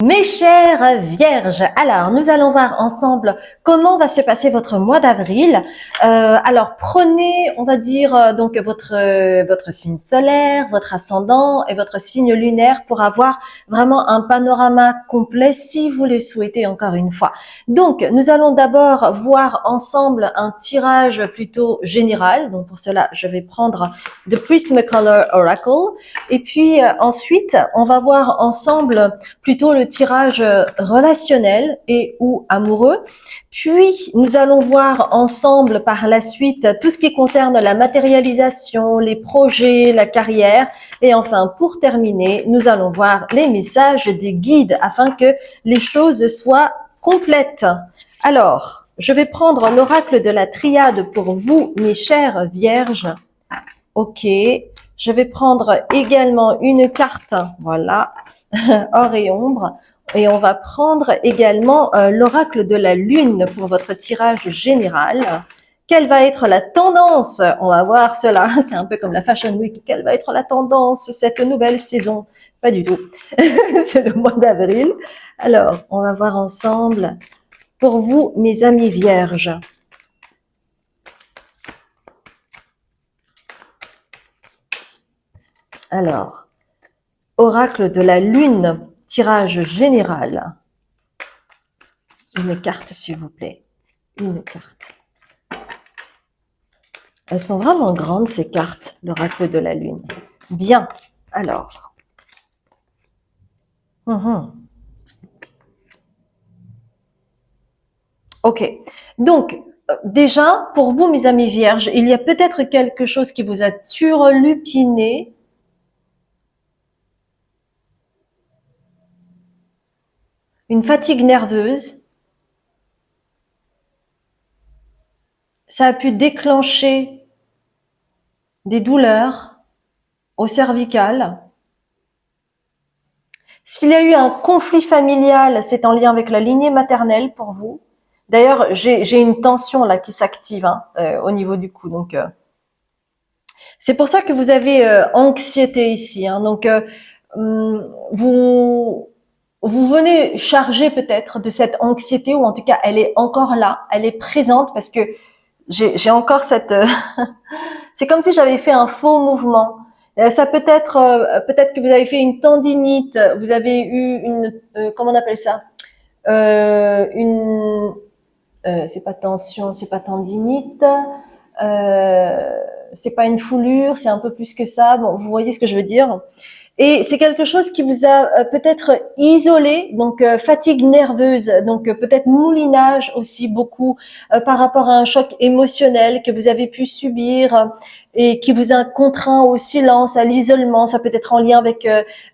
Mes chères vierges, alors nous allons voir ensemble comment va se passer votre mois d'avril. Alors prenez, on va dire donc votre signe solaire, votre ascendant et votre signe lunaire pour avoir vraiment un panorama complet si vous le souhaitez encore une fois. Donc nous allons d'abord voir ensemble un tirage plutôt général. Donc pour cela, je vais prendre The Prismacolor Oracle et puis ensuite on va voir ensemble plutôt le tirage relationnel et ou amoureux. Puis, nous allons voir ensemble par la suite tout ce qui concerne la matérialisation, les projets, la carrière. Et enfin, pour terminer, nous allons voir les messages des guides afin que les choses soient complètes. Alors, je vais prendre l'oracle de la triade pour vous, mes chères vierges. Ok. Je vais prendre également une carte, voilà, or et ombre. Et on va prendre également l'oracle de la lune pour votre tirage général. Quelle va être la tendance? On va voir cela. C'est un peu comme la Fashion Week. Quelle va être la tendance cette nouvelle saison? Pas du tout. C'est le mois d'avril. Alors, on va voir ensemble pour vous, mes amis vierges. Alors, oracle de la lune, tirage général. Une carte, s'il vous plaît. Une carte. Elles sont vraiment grandes, ces cartes, l'oracle de la lune. Bien. Alors. Ok. Donc, déjà, pour vous, mes amis vierges, il y a peut-être quelque chose qui vous a turlupiné. Une fatigue nerveuse. Ça a pu déclencher des douleurs au cervical. S'il y a eu un conflit familial, c'est en lien avec la lignée maternelle pour vous. D'ailleurs, j'ai une tension là qui s'active au niveau du cou. Donc, c'est pour ça que vous avez anxiété ici. Donc, vous venez charger peut-être de cette anxiété, ou en tout cas, elle est encore là, elle est présente parce que j'ai encore cette... c'est comme si j'avais fait un faux mouvement. Ça peut être peut-être que vous avez fait une tendinite, vous avez eu une... comment on appelle ça une... c'est pas tension, c'est pas tendinite, c'est pas une foulure, c'est un peu plus que ça. Bon, vous voyez ce que je veux dire. Et c'est quelque chose qui vous a peut-être isolé, donc fatigue nerveuse, donc peut-être moulinage aussi beaucoup par rapport à un choc émotionnel que vous avez pu subir et qui vous a contraint au silence, à l'isolement. Ça peut être en lien avec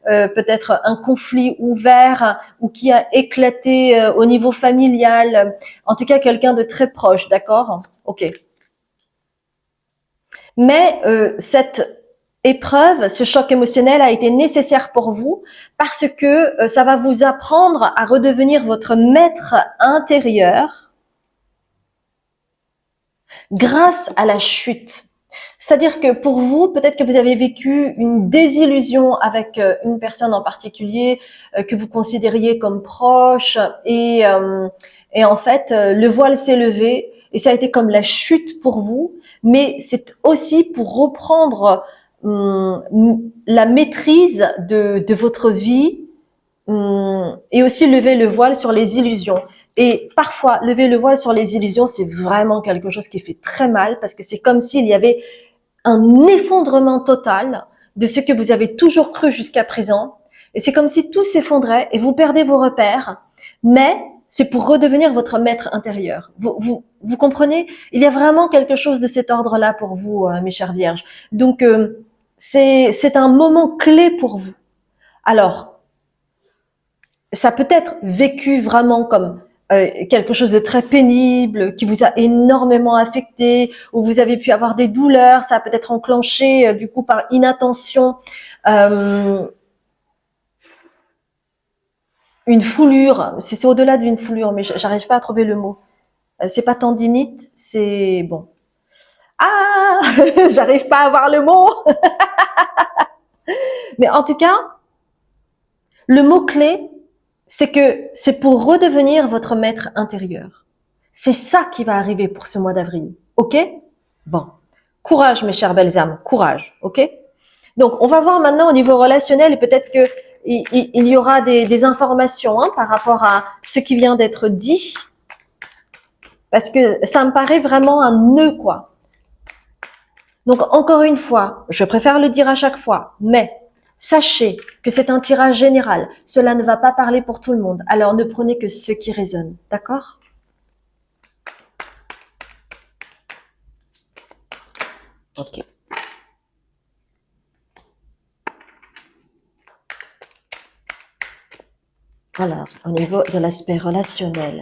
peut-être un conflit ouvert ou qui a éclaté au niveau familial. En tout cas, quelqu'un de très proche, d'accord? Ok. Mais cette épreuve, ce choc émotionnel a été nécessaire pour vous parce que ça va vous apprendre à redevenir votre maître intérieur grâce à la chute. C'est-à-dire que pour vous, peut-être que vous avez vécu une désillusion avec une personne en particulier que vous considériez comme proche et en fait, le voile s'est levé et ça a été comme la chute pour vous, mais c'est aussi pour reprendre la maîtrise de votre vie et aussi lever le voile sur les illusions. Et parfois, lever le voile sur les illusions, c'est vraiment quelque chose qui fait très mal parce que c'est comme s'il y avait un effondrement total de ce que vous avez toujours cru jusqu'à présent. Et c'est comme si tout s'effondrait et vous perdez vos repères. Mais c'est pour redevenir votre maître intérieur. Vous comprenez? Il y a vraiment quelque chose de cet ordre-là pour vous, mes chères vierges. Donc, c'est un moment clé pour vous. Alors, ça peut être vécu vraiment comme quelque chose de très pénible, qui vous a énormément affecté, où vous avez pu avoir des douleurs, ça a peut-être enclenché du coup par inattention une foulure. C'est au-delà d'une foulure, mais j'arrive pas à trouver le mot. C'est pas tendinite, c'est bon. Ah, j'arrive pas à avoir le mot. Mais en tout cas, le mot clé, c'est que c'est pour redevenir votre maître intérieur. C'est ça qui va arriver pour ce mois d'avril. OK? Bon. Courage, mes chères belles âmes. Courage. OK? Donc, on va voir maintenant au niveau relationnel et peut-être que il y aura des informations par rapport à ce qui vient d'être dit. Parce que ça me paraît vraiment un nœud, quoi. Donc, encore une fois, je préfère le dire à chaque fois, mais sachez que c'est un tirage général. Cela ne va pas parler pour tout le monde. Alors, ne prenez que ce qui résonne. D'accord? Ok. Alors, au niveau de l'aspect relationnel,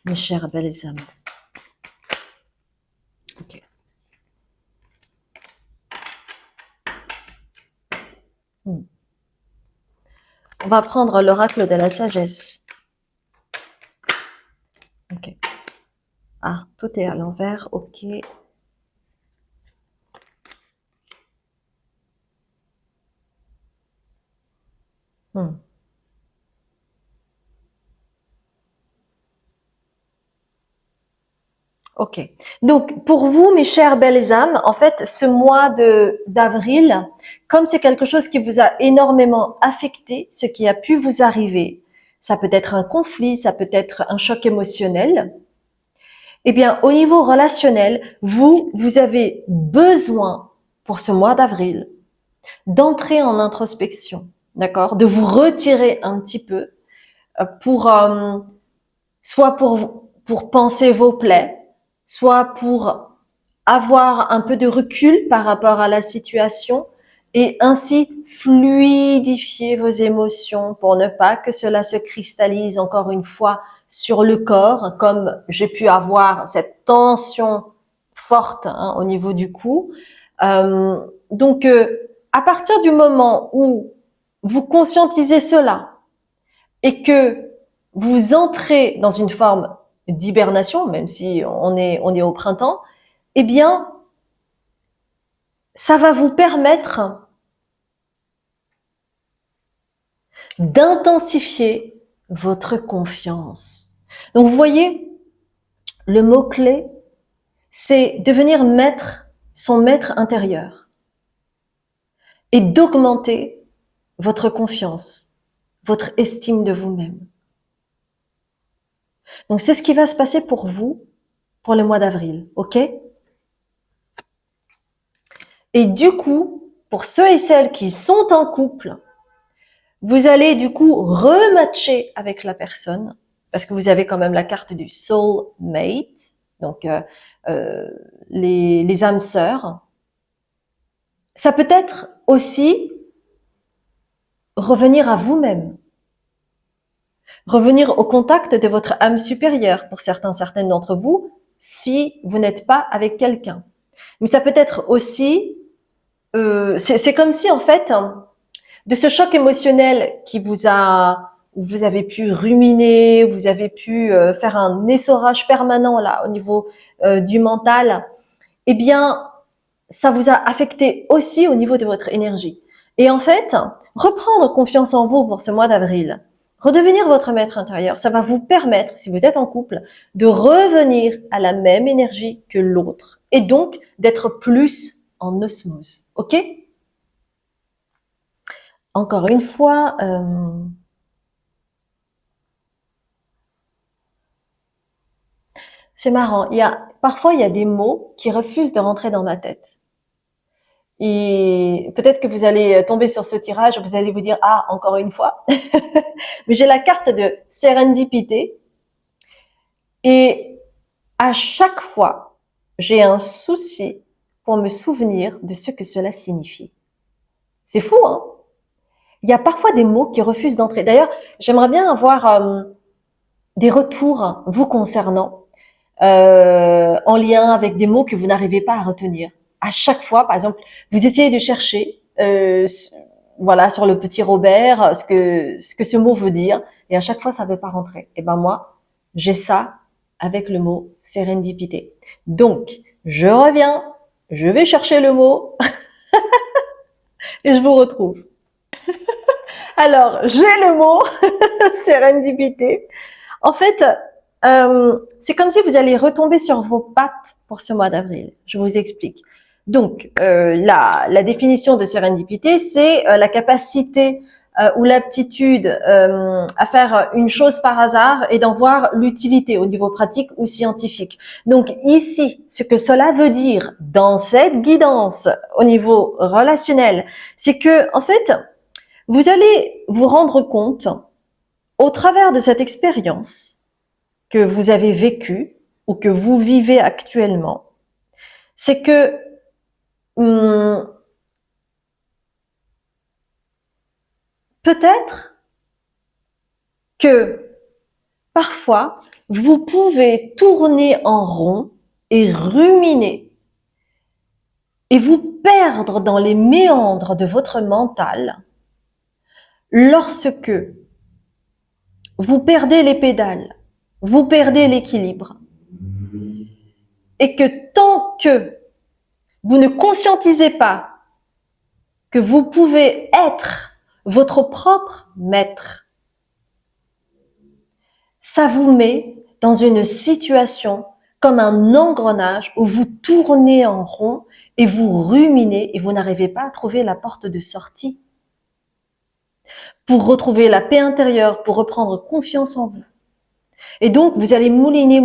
mes chères belles âmes. Ok. On va prendre l'oracle de la sagesse. Ok. Ah, tout est à l'envers. Ok. Ok. Donc, pour vous, mes chères belles âmes, en fait, ce mois d'avril, comme c'est quelque chose qui vous a énormément affecté, ce qui a pu vous arriver, ça peut être un conflit, ça peut être un choc émotionnel. Eh bien, au niveau relationnel, vous avez besoin, pour ce mois d'avril, d'entrer en introspection, d'accord? De vous retirer un petit peu pour soit pour penser vos plaies, soit pour avoir un peu de recul par rapport à la situation et ainsi fluidifier vos émotions pour ne pas que cela se cristallise encore une fois sur le corps, comme j'ai pu avoir cette tension forte au niveau du cou. Donc, à partir du moment où vous conscientisez cela et que vous entrez dans une forme d'hibernation, même si on est au printemps, eh bien, ça va vous permettre d'intensifier votre confiance. Donc, vous voyez, le mot-clé, c'est devenir son maître intérieur et d'augmenter votre confiance, votre estime de vous-même. Donc, c'est ce qui va se passer pour vous pour le mois d'avril, ok? Et du coup, pour ceux et celles qui sont en couple, vous allez du coup rematcher avec la personne parce que vous avez quand même la carte du soulmate, donc les âmes sœurs. Ça peut être aussi revenir à vous-même, revenir au contact de votre âme supérieure pour certaines d'entre vous, si vous n'êtes pas avec quelqu'un. Mais ça peut être aussi, c'est comme si en fait, de ce choc émotionnel où vous avez pu ruminer, vous avez pu faire un essorage permanent là au niveau du mental, eh bien, ça vous a affecté aussi au niveau de votre énergie. Et en fait, reprendre confiance en vous pour ce mois d'avril, redevenir votre maître intérieur, ça va vous permettre, si vous êtes en couple, de revenir à la même énergie que l'autre et donc d'être plus en osmose. Ok? Encore une fois, c'est marrant. Parfois il y a des mots qui refusent de rentrer dans ma tête. Et peut-être que vous allez tomber sur ce tirage, vous allez vous dire ah encore une fois. Mais j'ai la carte de sérendipité et à chaque fois j'ai un souci pour me souvenir de ce que cela signifie. C'est fou, hein? Il y a parfois des mots qui refusent d'entrer. D'ailleurs, j'aimerais bien avoir des retours vous concernant en lien avec des mots que vous n'arrivez pas à retenir. À chaque fois, par exemple, vous essayez de chercher, voilà, sur le petit Robert, ce que ce mot veut dire, et à chaque fois, ça ne veut pas rentrer. Et ben moi, j'ai ça avec le mot sérendipité. Donc, je reviens, je vais chercher le mot et je vous retrouve. Alors, j'ai le mot sérendipité. En fait, c'est comme si vous allez retomber sur vos pattes pour ce mois d'avril. Je vous explique. Donc, la définition de sérendipité, c'est la capacité ou l'aptitude à faire une chose par hasard et d'en voir l'utilité au niveau pratique ou scientifique. Donc ici, ce que cela veut dire dans cette guidance au niveau relationnel, c'est que en fait, vous allez vous rendre compte au travers de cette expérience que vous avez vécue ou que vous vivez actuellement, c'est que peut-être que parfois, vous pouvez tourner en rond et ruminer et vous perdre dans les méandres de votre mental lorsque vous perdez les pédales, vous perdez l'équilibre. Et que tant que vous ne conscientisez pas que vous pouvez être votre propre maître, ça vous met dans une situation comme un engrenage où vous tournez en rond et vous ruminez et vous n'arrivez pas à trouver la porte de sortie pour retrouver la paix intérieure, pour reprendre confiance en vous. Et donc, vous allez mouliner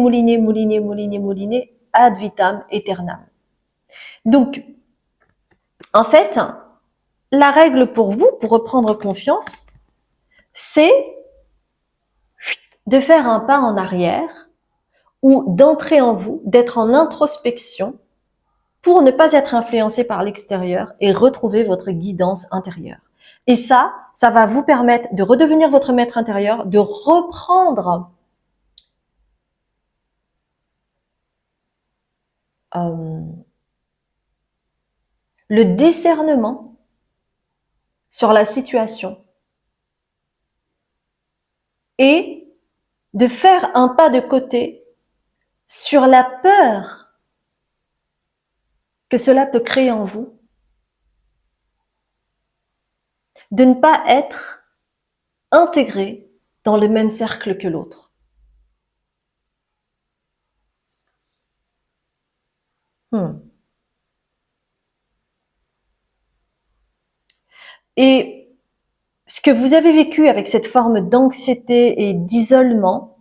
ad vitam aeternam. Donc, en fait, la règle pour vous, pour reprendre confiance, c'est de faire un pas en arrière ou d'entrer en vous, d'être en introspection pour ne pas être influencé par l'extérieur et retrouver votre guidance intérieure. Et ça va vous permettre de redevenir votre maître intérieur, de reprendre le discernement sur la situation et de faire un pas de côté sur la peur que cela peut créer en vous, de ne pas être intégré dans le même cercle que l'autre. Et ce que vous avez vécu avec cette forme d'anxiété et d'isolement,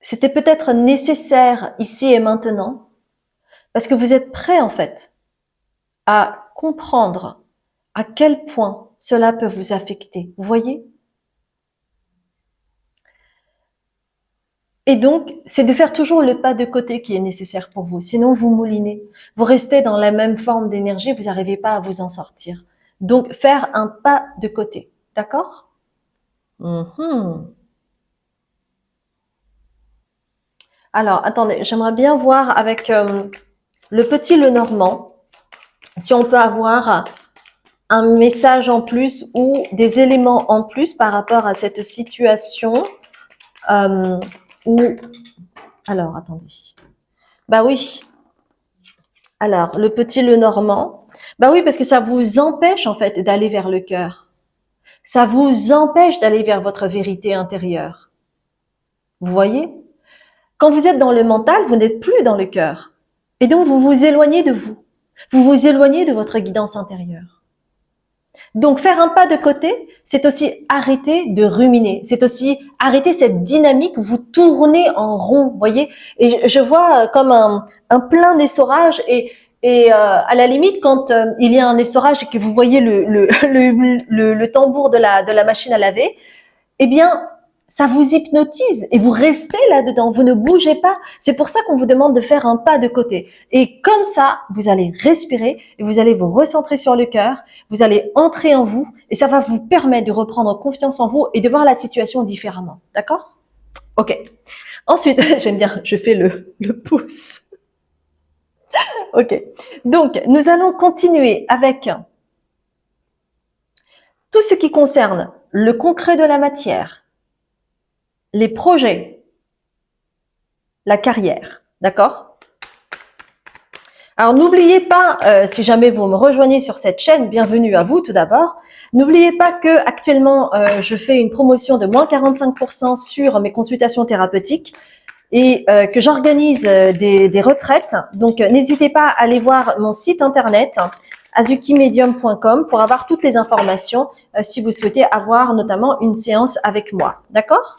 c'était peut-être nécessaire ici et maintenant, parce que vous êtes prêt en fait à comprendre à quel point cela peut vous affecter. Vous voyez ? Et donc, c'est de faire toujours le pas de côté qui est nécessaire pour vous. Sinon, vous moulinez. Vous restez dans la même forme d'énergie, vous n'arrivez pas à vous en sortir. Donc, faire un pas de côté. D'accord ? Alors, attendez, j'aimerais bien voir avec le petit Lenormand, si on peut avoir un message en plus ou des éléments en plus par rapport à cette situation où... Alors, attendez. Bah oui. Alors, le petit Lenormand. Bah oui, parce que ça vous empêche en fait d'aller vers le cœur. Ça vous empêche d'aller vers votre vérité intérieure. Vous voyez ? Quand vous êtes dans le mental, vous n'êtes plus dans le cœur. Et donc, vous vous éloignez de vous. Vous vous éloignez de votre guidance intérieure. Donc, faire un pas de côté, c'est aussi arrêter de ruminer. C'est aussi arrêter cette dynamique où vous tournez en rond, vous voyez. Et je vois comme un plein d'essorage et à la limite, quand il y a un essorage et que vous voyez le tambour de la machine à laver, eh bien, ça vous hypnotise et vous restez là-dedans, vous ne bougez pas. C'est pour ça qu'on vous demande de faire un pas de côté. Et comme ça, vous allez respirer et vous allez vous recentrer sur le cœur, vous allez entrer en vous et ça va vous permettre de reprendre confiance en vous et de voir la situation différemment. D'accord ? Ok. Ensuite, j'aime bien, je fais le pouce. Ok. Donc, nous allons continuer avec tout ce qui concerne le concret de la matière, les projets, la carrière, d'accord ? Alors n'oubliez pas, si jamais vous me rejoignez sur cette chaîne, bienvenue à vous tout d'abord. N'oubliez pas que actuellement je fais une promotion de moins 45% sur mes consultations thérapeutiques et que j'organise des retraites. Donc n'hésitez pas à aller voir mon site internet azukimedium.com pour avoir toutes les informations si vous souhaitez avoir notamment une séance avec moi. D'accord?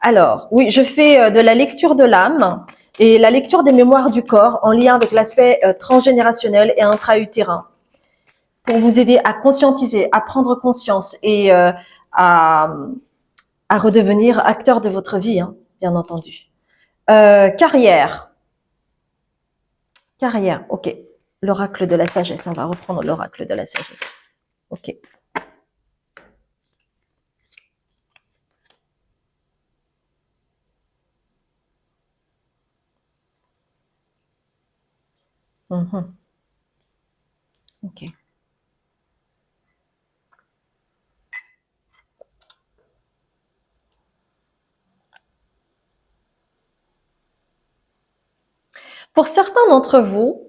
Alors, oui, je fais de la lecture de l'âme et la lecture des mémoires du corps en lien avec l'aspect transgénérationnel et intra-utérin pour vous aider à conscientiser, à prendre conscience et à, à redevenir acteur de votre vie, hein, bien entendu. Carrière. Carrière, ok. L'oracle de la sagesse, on va reprendre l'oracle de la sagesse. Ok. Mhm. Ok. Pour certains d'entre vous,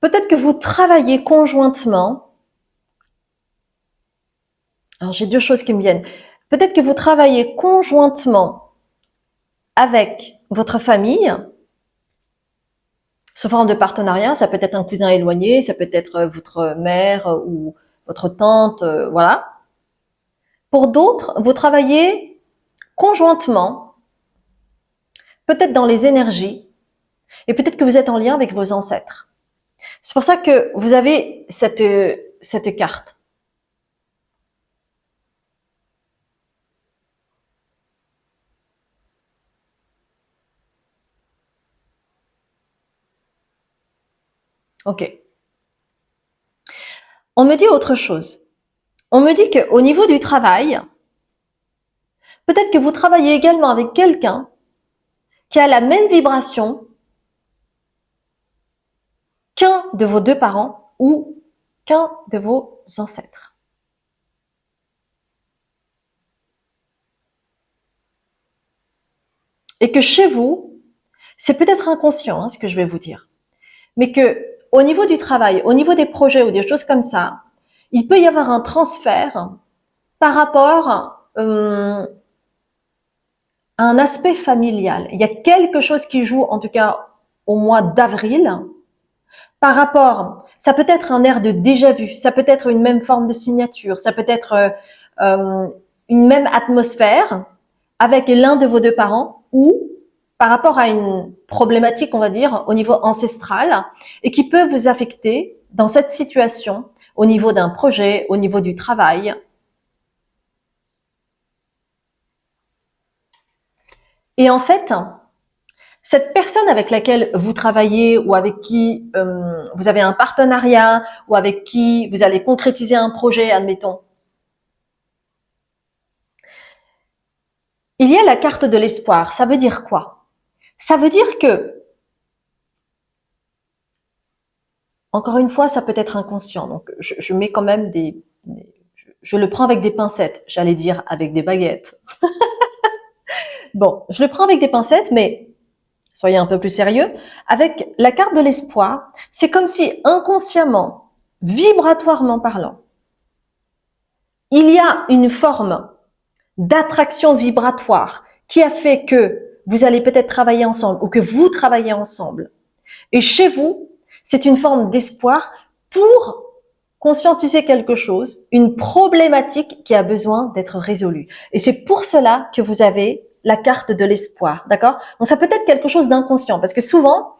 peut-être que vous travaillez conjointement. Alors, j'ai deux choses qui me viennent. Peut-être que vous travaillez conjointement avec votre famille, sous forme de partenariat. Ça peut être un cousin éloigné, ça peut être votre mère ou votre tante, voilà. Pour d'autres, vous travaillez conjointement, peut-être dans les énergies, et peut-être que vous êtes en lien avec vos ancêtres. C'est pour ça que vous avez cette carte. Ok. On me dit autre chose. On me dit qu'au niveau du travail, peut-être que vous travaillez également avec quelqu'un qui a la même vibration qu'un de vos deux parents ou qu'un de vos ancêtres. Et que chez vous, c'est peut-être inconscient hein, ce que je vais vous dire, mais que au niveau du travail, au niveau des projets ou des choses comme ça, il peut y avoir un transfert par rapport à un aspect familial. Il y a quelque chose qui joue, en tout cas au mois d'avril, par rapport, ça peut être un air de déjà vu, ça peut être une même forme de signature, ça peut être une même atmosphère avec l'un de vos deux parents ou par rapport à une problématique, on va dire, au niveau ancestral et qui peut vous affecter dans cette situation au niveau d'un projet, au niveau du travail. Et en fait, cette personne avec laquelle vous travaillez ou avec qui vous avez un partenariat ou avec qui vous allez concrétiser un projet, admettons, il y a la carte de l'espoir. Ça veut dire quoi? Ça veut dire que, encore une fois, ça peut être inconscient. Donc, je mets quand même je le prends avec des pincettes. J'allais dire avec des baguettes. Bon, je le prends avec des pincettes, mais soyez un peu plus sérieux. Avec la carte de l'espoir, c'est comme si inconsciemment, vibratoirement parlant, il y a une forme d'attraction vibratoire qui a fait que vous allez peut-être travailler ensemble ou que vous travaillez ensemble. Et chez vous, c'est une forme d'espoir pour conscientiser quelque chose, une problématique qui a besoin d'être résolue. Et c'est pour cela que vous avez la carte de l'espoir, d'accord? Donc ça peut être quelque chose d'inconscient, parce que souvent,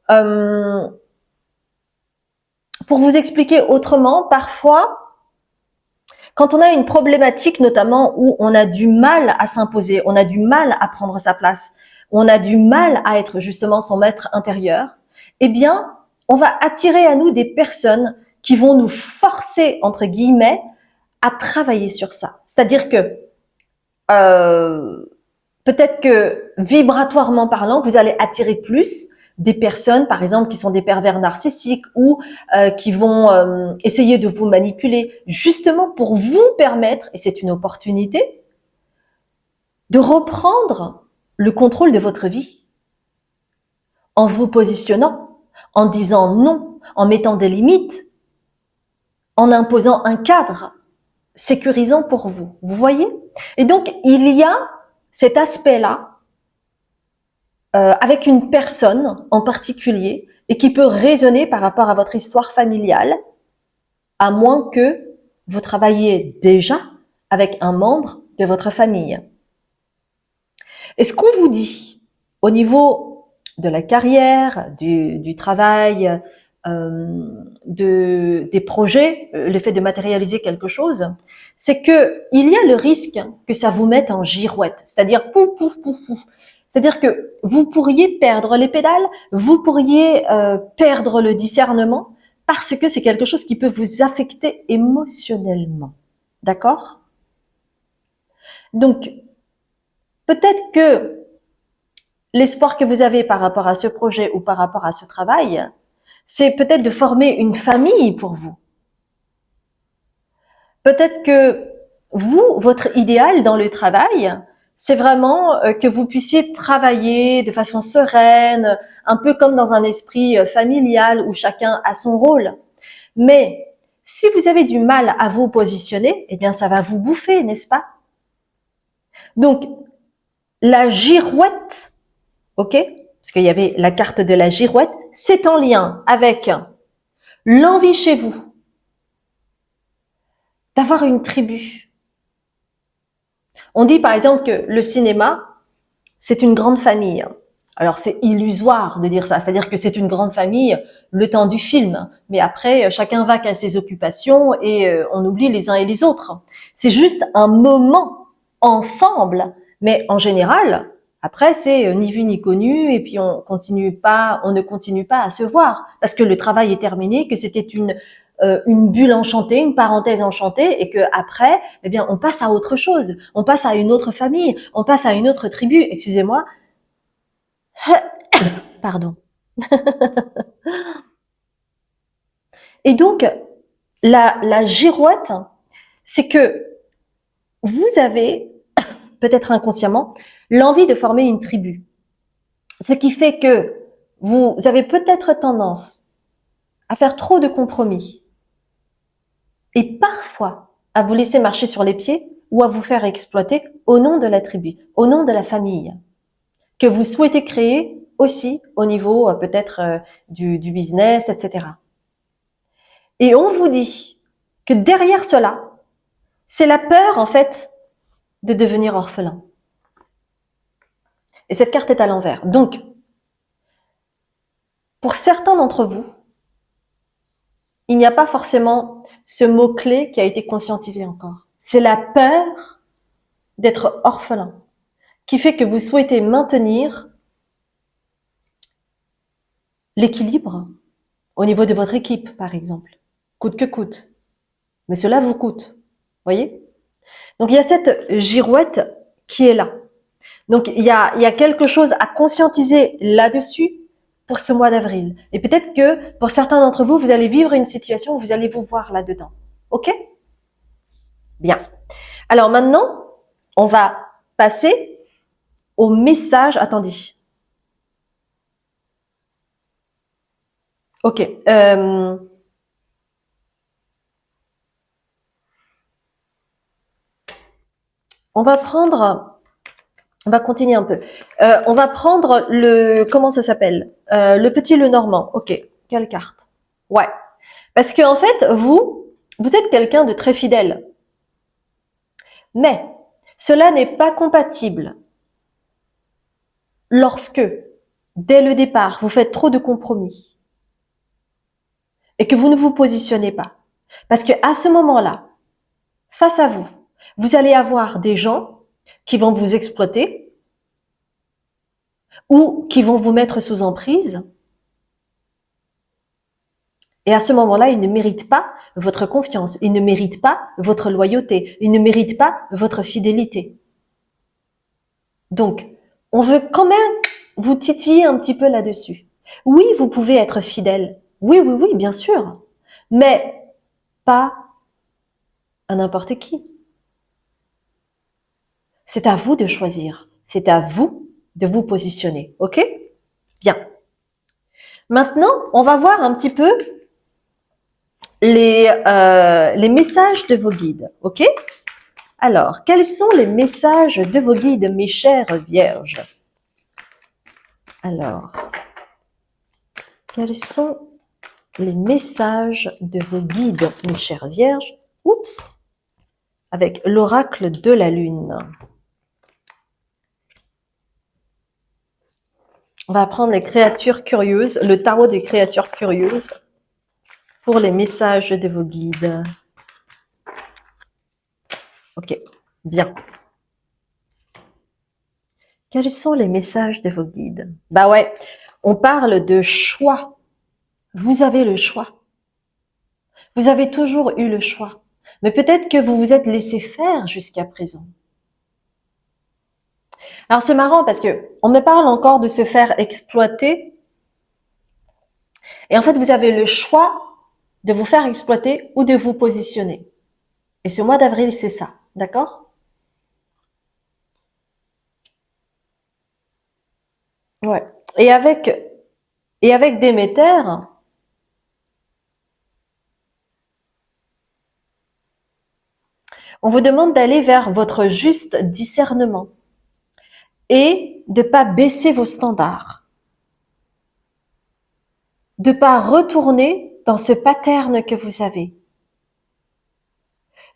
pour vous expliquer autrement, parfois, quand on a une problématique notamment où on a du mal à s'imposer, on a du mal à prendre sa place, on a du mal à être justement son maître intérieur, eh bien, on va attirer à nous des personnes qui vont nous forcer, entre guillemets, à travailler sur ça. C'est-à-dire que peut-être que vibratoirement parlant, vous allez attirer plus des personnes, par exemple, qui sont des pervers narcissiques ou qui vont essayer de vous manipuler, justement pour vous permettre, et c'est une opportunité, de reprendre le contrôle de votre vie. en vous positionnant, en disant non, en mettant des limites, en imposant un cadre sécurisant pour vous. Vous voyez? Et donc, il y a cet aspect-là avec une personne en particulier et qui peut résonner par rapport à votre histoire familiale, à moins que vous travailliez déjà avec un membre de votre famille. Et ce qu'on vous dit au niveau de la carrière, du travail, des projets, le fait de matérialiser quelque chose, c'est que il y a le risque que ça vous mette en girouette, c'est-à-dire pouf, pouf, pouf, pouf. C'est-à-dire que vous pourriez perdre les pédales, vous pourriez perdre le discernement, parce que c'est quelque chose qui peut vous affecter émotionnellement. D'accord? Donc, peut-être que l'espoir que vous avez par rapport à ce projet ou par rapport à ce travail, c'est peut-être de former une famille pour vous. Peut-être que vous, votre idéal dans le travail, c'est vraiment que vous puissiez travailler de façon sereine, un peu comme dans un esprit familial où chacun a son rôle. Mais si vous avez du mal à vous positionner, eh bien ça va vous bouffer, n'est-ce pas? Donc, la girouette, ok? Parce qu'il y avait la carte de la girouette, c'est en lien avec l'envie chez vous d'avoir une tribu. On dit par exemple que le cinéma, c'est une grande famille. Alors c'est illusoire de dire ça, c'est-à-dire que c'est une grande famille le temps du film, mais après chacun va qu'à ses occupations et on oublie les uns et les autres. C'est juste un moment ensemble, mais en général, après c'est ni vu ni connu et puis on ne continue pas à se voir parce que le travail est terminé, que c'était une bulle enchantée, une parenthèse enchantée, et que après, eh bien, on passe à autre chose, on passe à une autre famille, on passe à une autre tribu. Excusez-moi, pardon. Et donc, la girouette, c'est que vous avez, peut-être inconsciemment, l'envie de former une tribu. Ce qui fait que vous avez peut-être tendance à faire trop de compromis et parfois à vous laisser marcher sur les pieds ou à vous faire exploiter au nom de la tribu, au nom de la famille, que vous souhaitez créer aussi au niveau peut-être du business, etc. Et on vous dit que derrière cela, c'est la peur en fait de devenir orphelin. Et cette carte est à l'envers. Donc, pour certains d'entre vous, il n'y a pas forcément ce mot-clé qui a été conscientisé encore. C'est la peur d'être orphelin qui fait que vous souhaitez maintenir l'équilibre au niveau de votre équipe, par exemple, coûte que coûte. Mais cela vous coûte, voyez? Donc il y a cette girouette qui est là. Donc il y a quelque chose à conscientiser là-dessus pour ce mois d'avril. Et peut-être que pour certains d'entre vous, vous allez vivre une situation où vous allez vous voir là-dedans. Ok? Bien. Alors maintenant, on va passer au message. Attendez. Ok. On va continuer un peu. On va prendre comment ça s'appelle? Le petit Lenormand. Ok. Quelle carte? Ouais. Parce que en fait, vous êtes quelqu'un de très fidèle. Mais cela n'est pas compatible lorsque, dès le départ, vous faites trop de compromis et que vous ne vous positionnez pas. Parce que à ce moment-là, face à vous, vous allez avoir des gens qui vont vous exploiter ou qui vont vous mettre sous emprise. Et à ce moment-là, ils ne méritent pas votre confiance, ils ne méritent pas votre loyauté, ils ne méritent pas votre fidélité. Donc, on veut quand même vous titiller un petit peu là-dessus. Oui, vous pouvez être fidèle. Oui, oui, oui, bien sûr. Mais pas à n'importe qui. C'est à vous de choisir. C'est à vous de vous positionner. OK? Bien. Maintenant, on va voir un petit peu les messages de vos guides, ok? Alors, quels sont les messages de vos guides, mes chères vierges? Alors, quels sont les messages de vos guides, mes chères vierges? Oups! Avec l'oracle de la lune. On va prendre les créatures curieuses, le tarot des créatures curieuses pour les messages de vos guides. Ok, bien. Quels sont les messages de vos guides? Bah ouais, on parle de choix. Vous avez le choix. Vous avez toujours eu le choix. Mais peut-être que vous vous êtes laissé faire jusqu'à présent. Alors c'est marrant parce que on me parle encore de se faire exploiter. Et en fait, vous avez le choix de vous faire exploiter ou de vous positionner. Et ce mois d'avril, c'est ça. D'accord? Ouais. Et avec Déméter, on vous demande d'aller vers votre juste discernement et de pas baisser vos standards, de pas retourner dans ce pattern que vous avez.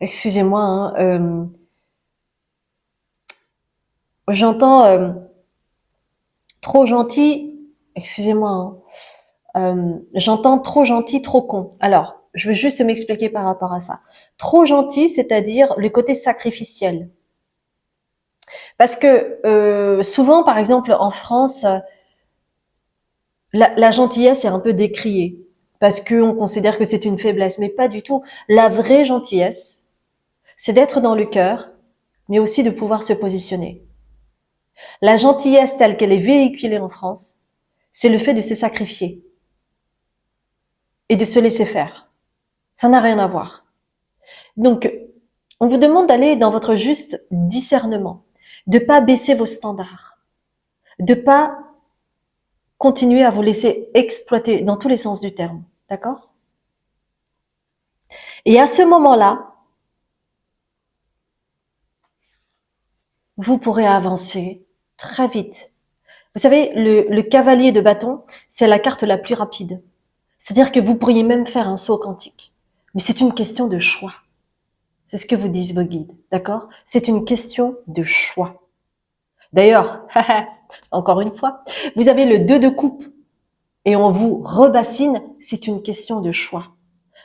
Excusez-moi, hein, j'entends trop gentil. Excusez-moi, hein, j'entends trop gentil, trop con. Alors, je veux juste m'expliquer par rapport à ça. Trop gentil, c'est-à-dire le côté sacrificiel. Parce que souvent, par exemple, en France, la gentillesse est un peu décriée parce qu'on considère que c'est une faiblesse, mais pas du tout. La vraie gentillesse, c'est d'être dans le cœur, mais aussi de pouvoir se positionner. La gentillesse telle qu'elle est véhiculée en France, c'est le fait de se sacrifier et de se laisser faire. Ça n'a rien à voir. Donc, on vous demande d'aller dans votre juste discernement, de pas baisser vos standards, de pas continuer à vous laisser exploiter dans tous les sens du terme. D'accord? Et à ce moment-là, vous pourrez avancer très vite. Vous savez, le cavalier de bâton, c'est la carte la plus rapide. C'est-à-dire que vous pourriez même faire un saut quantique. Mais c'est une question de choix. C'est ce que vous disent vos guides, d'accord? C'est une question de choix. D'ailleurs, encore une fois, vous avez le 2 de coupe et on vous rebassine, c'est une question de choix.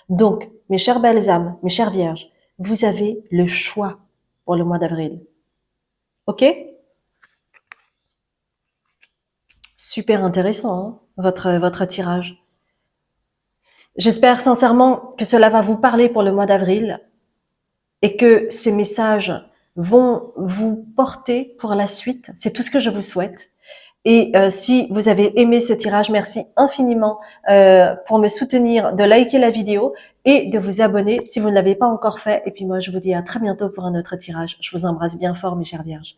Donc, mes chères belles âmes, mes chères vierges, vous avez le choix pour le mois d'avril. Ok? Super intéressant, hein, votre tirage. J'espère sincèrement que cela va vous parler pour le mois d'avril et que ces messages vont vous porter pour la suite. C'est tout ce que je vous souhaite. Et si vous avez aimé ce tirage, merci infiniment pour me soutenir, de liker la vidéo et de vous abonner si vous ne l'avez pas encore fait. Et puis moi, je vous dis à très bientôt pour un autre tirage. Je vous embrasse bien fort, mes chères vierges.